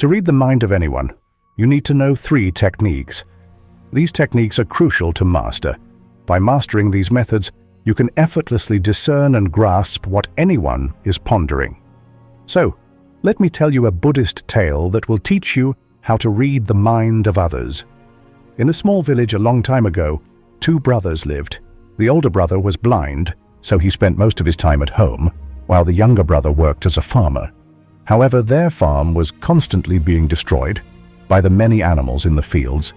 To read the mind of anyone, you need to know 3 techniques. These techniques are crucial to master. By mastering these methods, you can effortlessly discern and grasp what anyone is pondering. So, let me tell you a Buddhist tale that will teach you how to read the mind of others. In a small village a long time ago, 2 brothers lived. The older brother was blind, so he spent most of his time at home, while the younger brother worked as a farmer. However, their farm was constantly being destroyed by the many animals in the fields.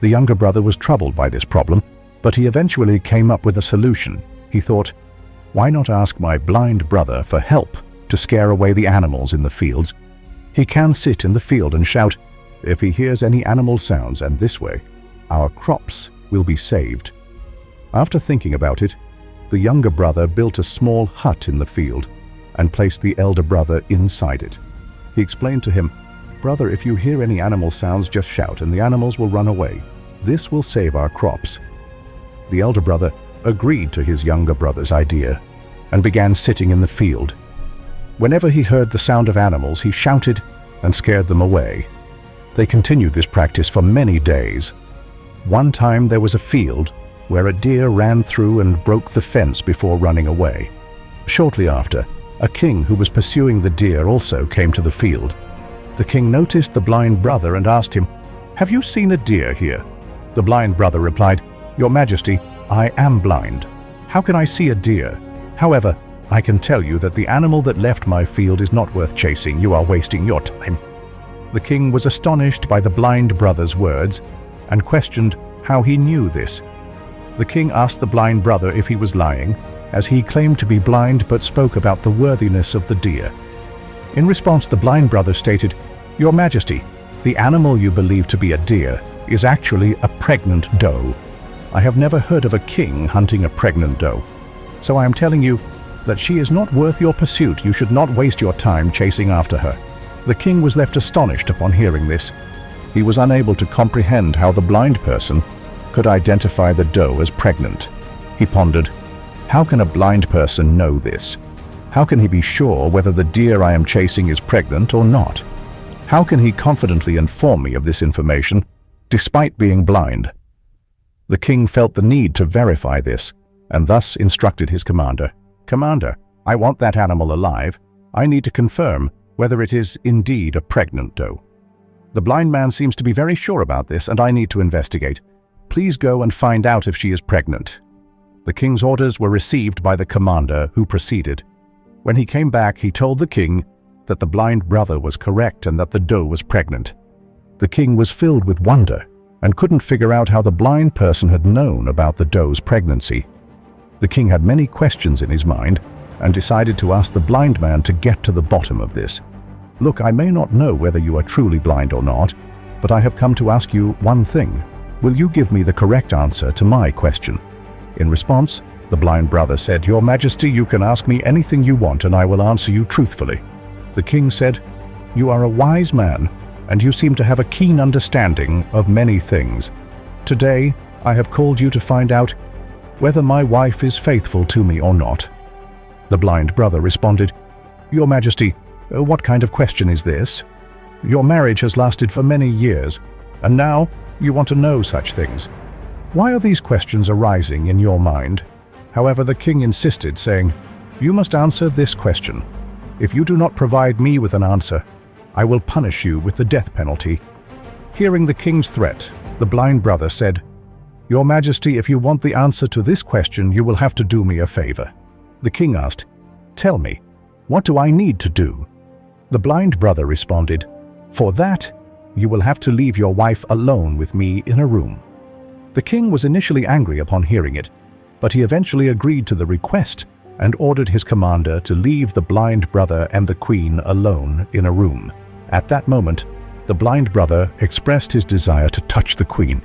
The younger brother was troubled by this problem, but he eventually came up with a solution. He thought, why not ask my blind brother for help to scare away the animals in the fields? He can sit in the field and shout, if he hears any animal sounds, and this way, our crops will be saved. After thinking about it, the younger brother built a small hut in the field and placed the elder brother inside it. He explained to him, brother, if you hear any animal sounds, just shout and the animals will run away. This will save our crops. The elder brother agreed to his younger brother's idea and began sitting in the field. Whenever he heard the sound of animals, he shouted and scared them away. They continued this practice for many days. One time there was a field where a deer ran through and broke the fence before running away. Shortly after, a king who was pursuing the deer also came to the field. The king noticed the blind brother and asked him, have you seen a deer here? The blind brother replied, Your Majesty, I am blind. How can I see a deer? However, I can tell you that the animal that left my field is not worth chasing. You are wasting your time. The king was astonished by the blind brother's words and questioned how he knew this. The king asked the blind brother if he was lying, as he claimed to be blind but spoke about the worthiness of the deer. In response, the blind brother stated, Your Majesty, the animal you believe to be a deer is actually a pregnant doe. I have never heard of a king hunting a pregnant doe. So I am telling you that she is not worth your pursuit. You should not waste your time chasing after her. The king was left astonished upon hearing this. He was unable to comprehend how the blind person could identify the doe as pregnant. He pondered, how can a blind person know this? How can he be sure whether the deer I am chasing is pregnant or not? How can he confidently inform me of this information, despite being blind? The king felt the need to verify this, and thus instructed his commander, Commander, I want that animal alive. I need to confirm whether it is indeed a pregnant doe. The blind man seems to be very sure about this, and I need to investigate. Please go and find out if she is pregnant. The king's orders were received by the commander, who proceeded. When he came back, he told the king that the blind brother was correct and that the doe was pregnant. The king was filled with wonder and couldn't figure out how the blind person had known about the doe's pregnancy. The king had many questions in his mind and decided to ask the blind man to get to the bottom of this. Look, I may not know whether you are truly blind or not, but I have come to ask you one thing. Will you give me the correct answer to my question? In response, the blind brother said, Your Majesty, you can ask me anything you want and I will answer you truthfully. The king said, You are a wise man and you seem to have a keen understanding of many things. Today, I have called you to find out whether my wife is faithful to me or not. The blind brother responded, Your Majesty, what kind of question is this? Your marriage has lasted for many years, and now you want to know such things. Why are these questions arising in your mind? However, the king insisted, saying, You must answer this question. If you do not provide me with an answer, I will punish you with the death penalty. Hearing the king's threat, the blind brother said, Your Majesty, if you want the answer to this question, you will have to do me a favor. The king asked, Tell me, what do I need to do? The blind brother responded, For that, you will have to leave your wife alone with me in a room. The king was initially angry upon hearing it, but he eventually agreed to the request and ordered his commander to leave the blind brother and the queen alone in a room. At that moment, the blind brother expressed his desire to touch the queen.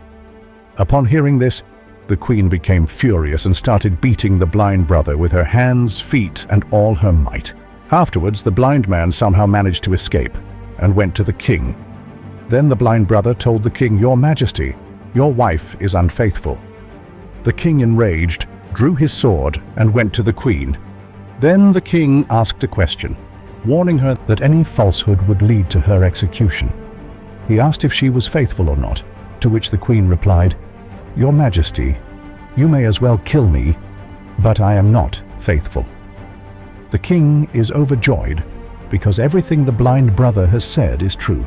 Upon hearing this, the queen became furious and started beating the blind brother with her hands, feet, and all her might. Afterwards, the blind man somehow managed to escape and went to the king. Then the blind brother told the king, Your Majesty, your wife is unfaithful. The king, enraged, drew his sword and went to the queen. Then the king asked a question. warning her that any falsehood would lead to her execution. He asked if she was faithful or not, to which the queen replied, "Your Majesty, you may as well kill me, but I am not faithful." The king is overjoyed because everything the blind brother has said is true.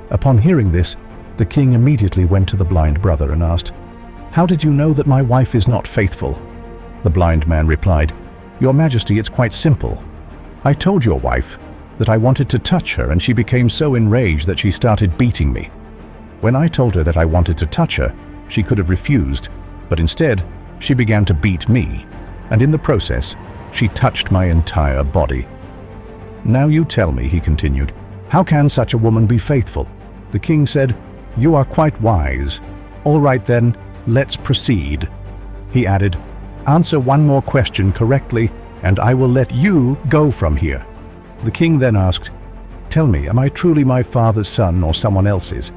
Upon hearing this, the king immediately went to the blind brother and asked, "How did you know that my wife is not faithful?" The blind man replied, "Your Majesty, it's quite simple. I told your wife that I wanted to touch her, and she became so enraged that she started beating me. When I told her that I wanted to touch her, she could have refused, but instead she began to beat me, and in the process she touched my entire body. Now you tell me," he continued, "how can such a woman be faithful?" The king said, "You are quite wise. All right then, let's proceed." He added, "Answer one more question correctly, and I will let you go from here." The king then asked, "Tell me, am I truly my father's son or someone else's?"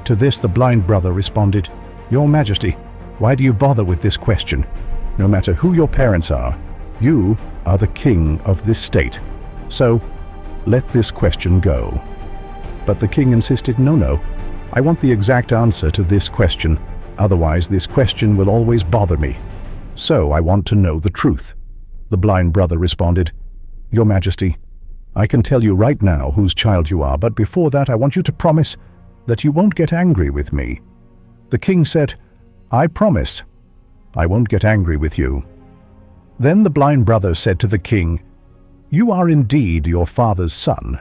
To this the blind brother responded, "Your Majesty, why do you bother with this question? No matter who your parents are, you are the king of this state. So, let this question go." But the king insisted, No, I want the exact answer to this question. Otherwise, this question will always bother me. So I want to know the truth." The blind brother responded, "Your Majesty, I can tell you right now whose child you are, but before that I want you to promise that you won't get angry with me." The king said, "I promise. I won't get angry with you." Then the blind brother said to the king, "You are indeed your father's son,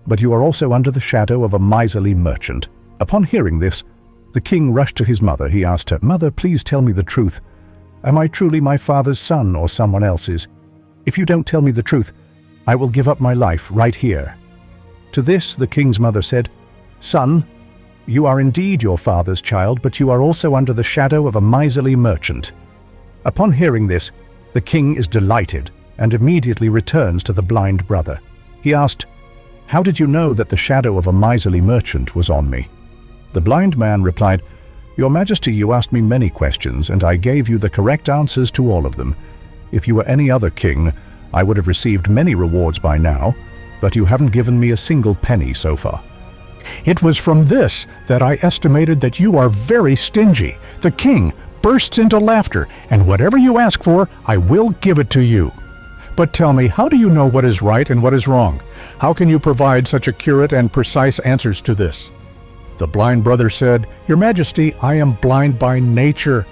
but you are also under the shadow of a miserly merchant." Upon hearing this, the king rushed to his mother. He asked her, "Mother, please tell me the truth. Am I truly my father's son or someone else's? If you don't tell me the truth, I will give up my life right here." To this, the king's mother said, "Son, you are indeed your father's child, but you are also under the shadow of a miserly merchant." Upon hearing this, the king is delighted and immediately returns to the blind brother. He asked, "How did you know that the shadow of a miserly merchant was on me?" The blind man replied, "Your Majesty, you asked me many questions, and I gave you the correct answers to all of them. If you were any other king, I would have received many rewards by now, but you haven't given me a single penny so far." It was from this that I estimated that you are very stingy. The king bursts into laughter, and whatever you ask for, I will give it to you. But tell me, how do you know what is right and what is wrong? How can you provide such accurate and precise answers to this? The blind brother said, "Your Majesty, I am blind by nature.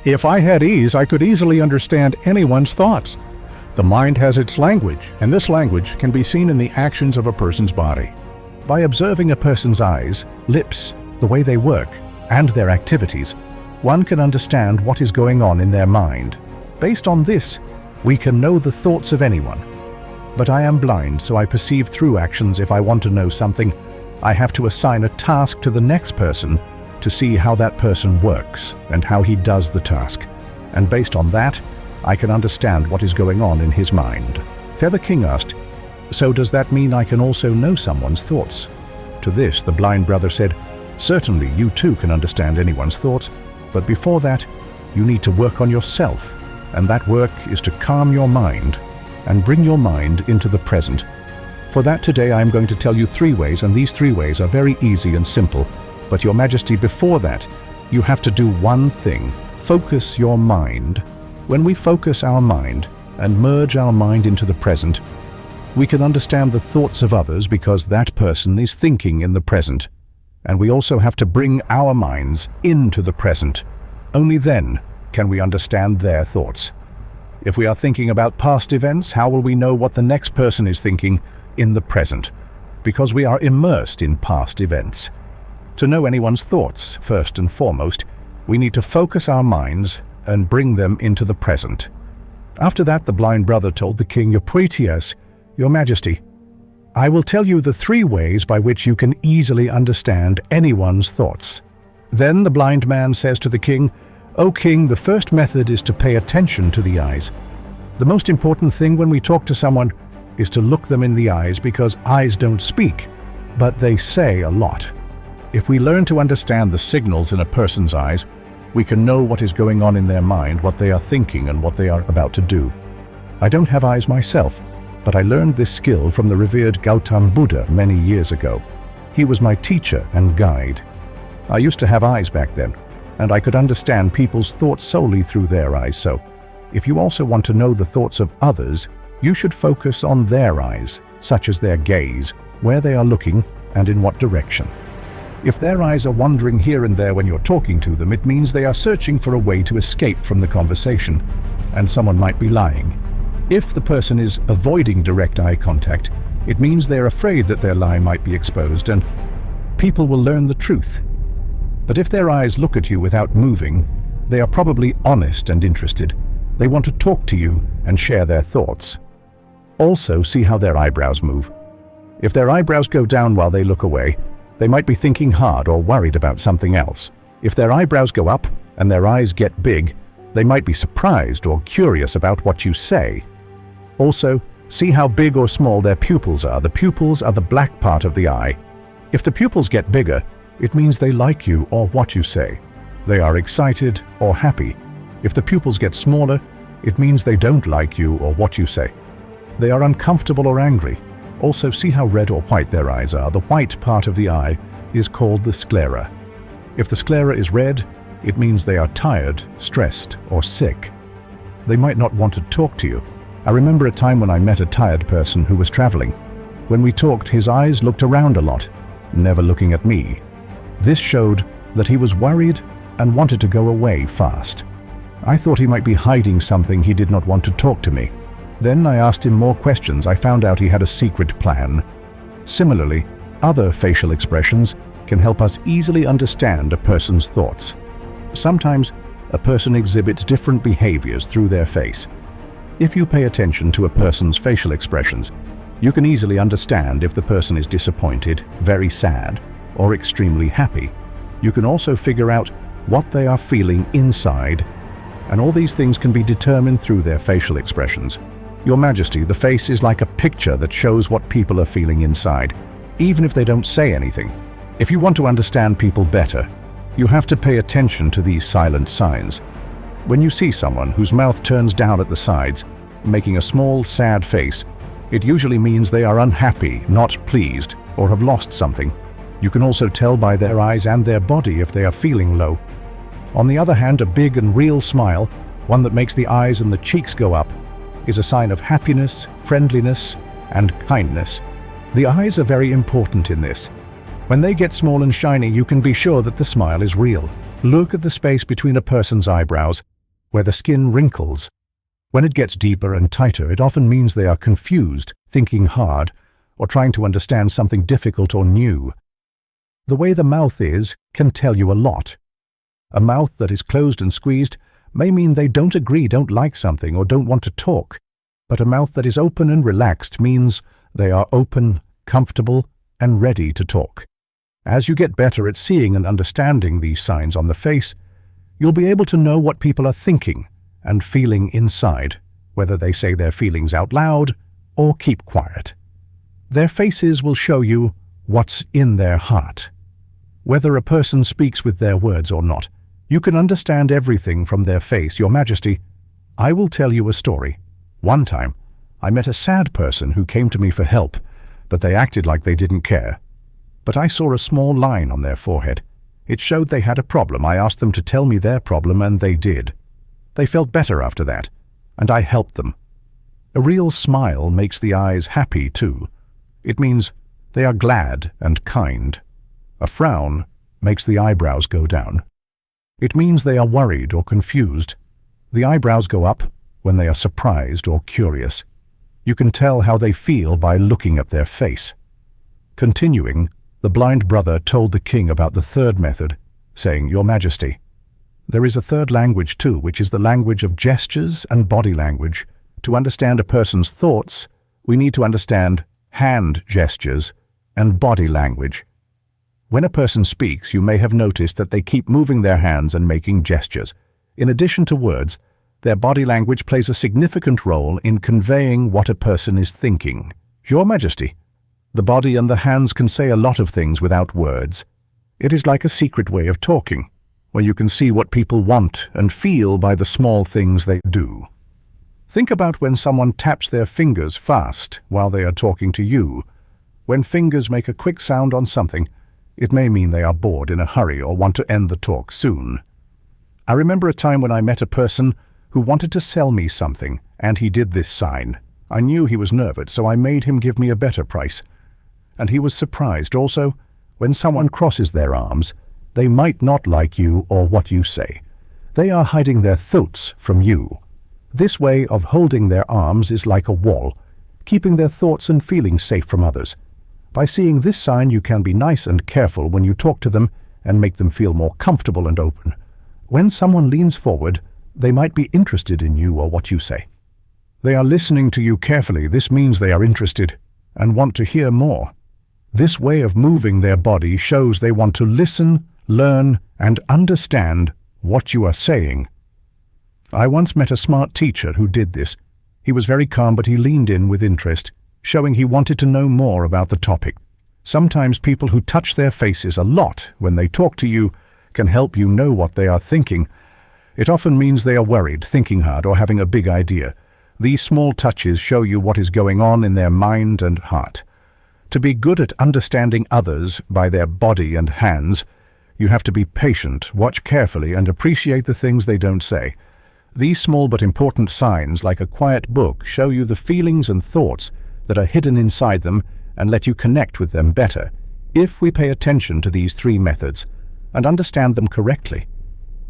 If I had ease, I could easily understand anyone's thoughts. The mind has its language, and this language can be seen in the actions of a person's body." By observing a person's eyes, lips, the way they work, and their activities, one can understand what is going on in their mind. Based on this, we can know the thoughts of anyone. But I am blind, so I perceive through actions. If I want to know something, I have to assign a task to the next person to see how that person works and how he does the task. And based on that, I can understand what is going on in his mind. Feather King asked, "So does that mean I can also know someone's thoughts?" To this, the blind brother said, "Certainly, you too can understand anyone's thoughts, but before that, you need to work on yourself, and that work is to calm your mind and bring your mind into the present. For that today I am going to tell you 3 ways, and these 3 ways are very easy and simple. But Your Majesty, before that, you have to do one thing. Focus your mind. When we focus our mind and merge our mind into the present, we can understand the thoughts of others because that person is thinking in the present. And we also have to bring our minds into the present. Only then can we understand their thoughts. If we are thinking about past events, how will we know what the next person is thinking in the present? Because we are immersed in past events. To know anyone's thoughts, first and foremost, we need to focus our minds and bring them into the present. After that, the blind brother told the king, Your Majesty, I will tell you the 3 ways by which you can easily understand anyone's thoughts." Then the blind man says to the king, "O king, the first method is to pay attention to the eyes. The most important thing when we talk to someone is to look them in the eyes, because eyes don't speak, but they say a lot. If we learn to understand the signals in a person's eyes, we can know what is going on in their mind, what they are thinking, and what they are about to do. I don't have eyes myself, but I learned this skill from the revered Gautam Buddha many years ago. He was my teacher and guide. I used to have eyes back then, and I could understand people's thoughts solely through their eyes. So, if you also want to know the thoughts of others, you should focus on their eyes, such as their gaze, where they are looking, and in what direction. If their eyes are wandering here and there when you're talking to them, it means they are searching for a way to escape from the conversation, and someone might be lying. If the person is avoiding direct eye contact, it means they're afraid that their lie might be exposed and people will learn the truth. But if their eyes look at you without moving, they are probably honest and interested. They want to talk to you and share their thoughts. Also, see how their eyebrows move. If their eyebrows go down while they look away, they might be thinking hard or worried about something else. If their eyebrows go up and their eyes get big, they might be surprised or curious about what you say. Also, see how big or small their pupils are. The pupils are the black part of the eye. If the pupils get bigger, it means they like you or what you say. They are excited or happy. If the pupils get smaller, it means they don't like you or what you say. They are uncomfortable or angry. Also, see how red or white their eyes are. The white part of the eye is called the sclera. If the sclera is red, it means they are tired, stressed, or sick. They might not want to talk to you. I remember a time when I met a tired person who was traveling. When we talked, his eyes looked around a lot, never looking at me. This showed that he was worried and wanted to go away fast. I thought he might be hiding something. He did not want to talk to me. Then I asked him more questions. I found out he had a secret plan. Similarly, other facial expressions can help us easily understand a person's thoughts. Sometimes, a person exhibits different behaviors through their face. If you pay attention to a person's facial expressions, you can easily understand if the person is disappointed, very sad, or extremely happy. You can also figure out what they are feeling inside, and all these things can be determined through their facial expressions. Your Majesty, the face is like a picture that shows what people are feeling inside, even if they don't say anything. If you want to understand people better, you have to pay attention to these silent signs. When you see someone whose mouth turns down at the sides, making a small, sad face, it usually means they are unhappy, not pleased, or have lost something. You can also tell by their eyes and their body if they are feeling low. On the other hand, a big and real smile, one that makes the eyes and the cheeks go up, is a sign of happiness, friendliness, and kindness. The eyes are very important in this. When they get small and shiny, you can be sure that the smile is real. Look at the space between a person's eyebrows, where the skin wrinkles. When it gets deeper and tighter, it often means they are confused, thinking hard, or trying to understand something difficult or new. The way the mouth is can tell you a lot. A mouth that is closed and squeezed may mean they don't agree, don't like something, or don't want to talk. But a mouth that is open and relaxed means they are open, comfortable, and ready to talk. As you get better at seeing and understanding these signs on the face, you'll be able to know what people are thinking and feeling inside, whether they say their feelings out loud or keep quiet. Their faces will show you what's in their heart. Whether a person speaks with their words or not, you can understand everything from their face. Your Majesty, I will tell you a story. One time, I met a sad person who came to me for help, but they acted like they didn't care. But I saw a small line on their forehead. It showed they had a problem. I asked them to tell me their problem, and they did. They felt better after that, and I helped them. A real smile makes the eyes happy too. It means they are glad and kind. A frown makes the eyebrows go down. It means they are worried or confused. The eyebrows go up when they are surprised or curious. You can tell how they feel by looking at their face. Continuing, the blind brother told the king about the third method, saying, Your Majesty, there is a third language too, which is the language of gestures and body language. To understand a person's thoughts, we need to understand hand gestures and body language. When a person speaks, you may have noticed that they keep moving their hands and making gestures. In addition to words, their body language plays a significant role in conveying what a person is thinking. Your Majesty, the body and the hands can say a lot of things without words. It is like a secret way of talking, where you can see what people want and feel by the small things they do. Think about when someone taps their fingers fast while they are talking to you. When fingers make a quick sound on something, it may mean they are bored, in a hurry, or want to end the talk soon. I remember a time when I met a person who wanted to sell me something, and he did this sign. I knew he was nervous, so I made him give me a better price. And he was surprised also. When someone crosses their arms, they might not like you or what you say. They are hiding their thoughts from you. This way of holding their arms is like a wall, keeping their thoughts and feelings safe from others. By seeing this sign, you can be nice and careful when you talk to them and make them feel more comfortable and open. When someone leans forward, they might be interested in you or what you say. They are listening to you carefully. This means they are interested and want to hear more. This way of moving their body shows they want to listen, learn, and understand what you are saying. I once met a smart teacher who did this. He was very calm, but he leaned in with interest, showing he wanted to know more about the topic. Sometimes people who touch their faces a lot when they talk to you can help you know what they are thinking. It often means they are worried, thinking hard, or having a big idea. These small touches show you what is going on in their mind and heart. To be good at understanding others by their body and hands, you have to be patient, watch carefully, and appreciate the things they don't say. These small but important signs, like a quiet book, show you the feelings and thoughts that are hidden inside them and let you connect with them better. If we pay attention to these 3 methods and understand them correctly,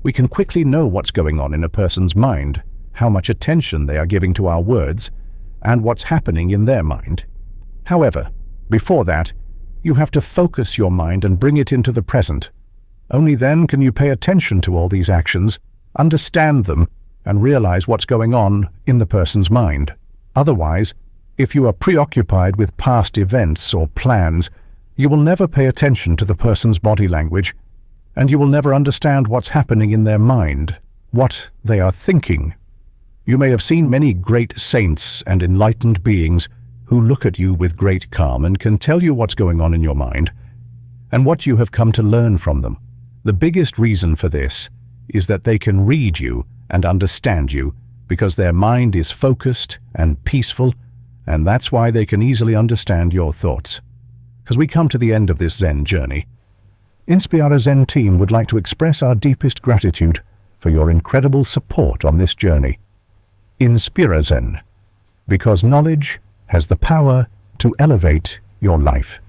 we can quickly know what's going on in a person's mind, how much attention they are giving to our words, and what's happening in their mind. However, before that, you have to focus your mind and bring it into the present. Only then can you pay attention to all these actions, understand them, and realize what's going on in the person's mind. Otherwise, if you are preoccupied with past events or plans, you will never pay attention to the person's body language, and you will never understand what's happening in their mind, what they are thinking. You may have seen many great saints and enlightened beings who look at you with great calm and can tell you what's going on in your mind and what you have come to learn from them. The biggest reason for this is that they can read you and understand you because their mind is focused and peaceful, and that's why they can easily understand your thoughts. As we come to the end of this Zen journey, Inspira Zen team would like to express our deepest gratitude for your incredible support on this journey. Inspira Zen, because knowledge has the power to elevate your life.